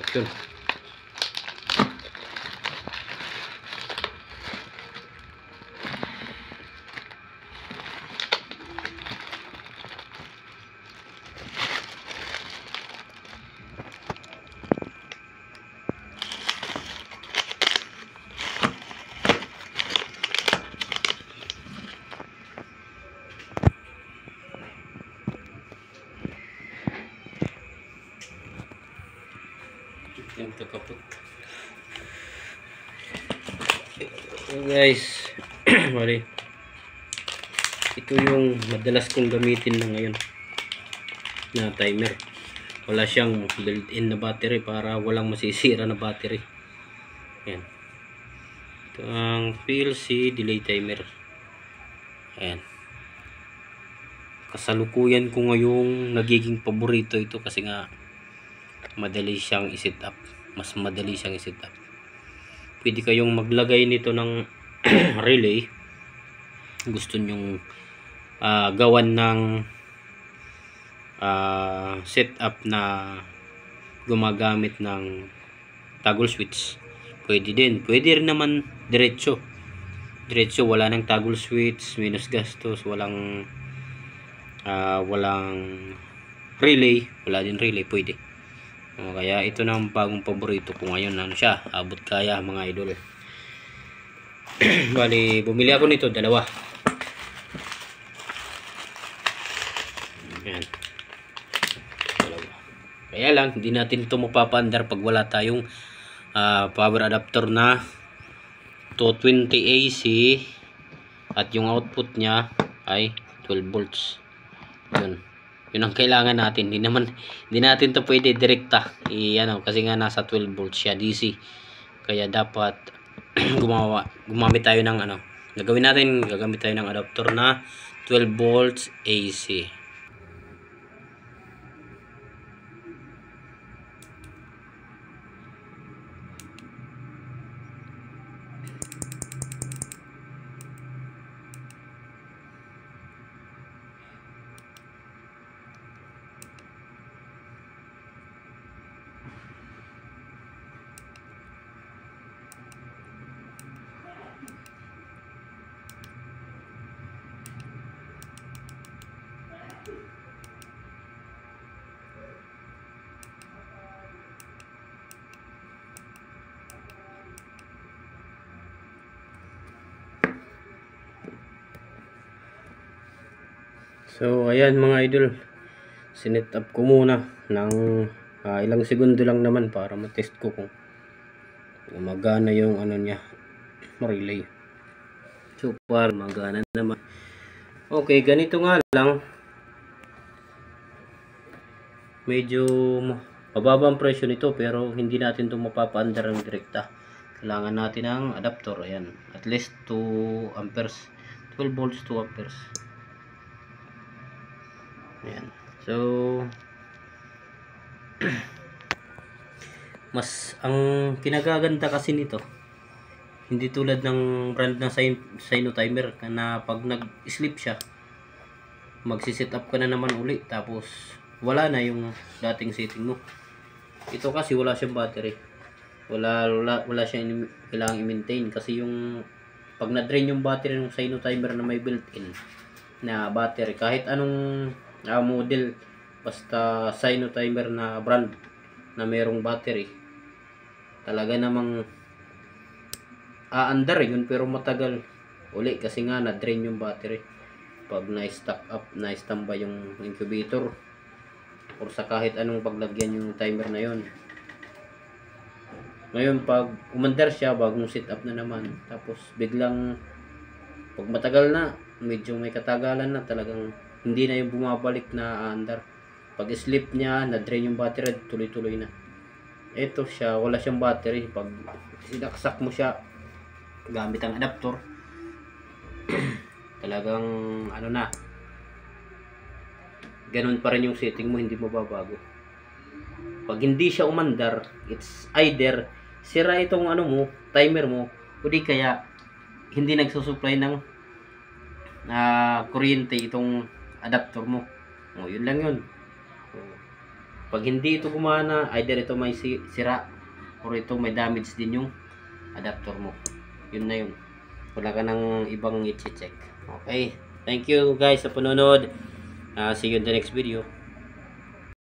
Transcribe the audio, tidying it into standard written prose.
instruction. Ito kaput. Guys, mali. Ito yung madalas kong gamitin na ngayon na timer. Wala siyang built-in na battery para walang masisira na battery. Ayan. Ito ang PLC delay timer. Ayan. Kasalukuyan ko ngayong nagiging paborito ito kasi nga madali siyang i-set up. Mas madali siyang i-set up. Pwede kayong maglagay nito ng relay. Gusto nyong gawan ng setup na gumagamit ng toggle switch. Pwede din. Pwede rin naman diretso. Diretso, wala nang toggle switch, minus gastos, walang relay. Wala din relay, pwede. Kaya ito na ang bagong paborito ko ngayon. Ano siya? Abot kaya mga idol. Bali, bumili ako nito, dalawa. Ayan. Dalawa. Kaya lang, hindi natin ito mapapaandar pag wala tayong power adapter na 220 AC at yung output niya ay 12 volts. Yun ang kailangan natin. Hindi natin to pwede direkta kasi nga nasa 12 volts siya DC. Kaya dapat gumamit tayo ng gagamit tayo ng adapter na 12 volts AC. So ayan mga idol, sinet up ko muna ng ilang segundo lang naman para matest ko kung magana yung niya, relay. So far magana naman. Okay, ganito nga lang, medyo mababa ang presyo nito pero hindi natin ito mapapaandar ng direkta. Kailangan natin ng adapter. Ayan, at least 2 amperes, 12 volts 2 amperes. Ayan. So mas ang kinagaganda kasi nito, hindi tulad ng brand na Sino timer na pag nag-sleep siya, magsi-set up ka na naman uli tapos wala na yung dating setting mo. Ito kasi wala siyang battery. Wala siyang kailangang i-maintain kasi yung pag na-drain yung battery ng Sino timer na may built-in na battery, kahit anong model, basta Sino timer na brand na merong battery, talaga namang aandar yun pero matagal uli kasi nga na-drain yung battery pag na-stack up, na-standby yung incubator or sa kahit anong paglagyan yung timer na yun. Ngayon pag umandar siya, bagong setup na naman, tapos biglang pag matagal na, medyo may katagalan na, talagang hindi na yung bumabalik na aandar. Pag sleep niya, na-drain yung battery, tuloy-tuloy na. Ito siya, wala siyang battery. Pag sinaksak mo siya gamit ang adapter, talagang ganun pa rin yung setting mo, hindi mo babago. Pag hindi siya umandar, it's either sira itong timer mo, o di kaya hindi nagsusupply ng kuryente itong adapter mo. Yun lang yun. Pag hindi ito gumana, either ito may sira or ito may damage din yung adapter mo. Yun na yun. Wala ka nang ibang i-check. Okay. Thank you guys sa panonood. See you in the next video.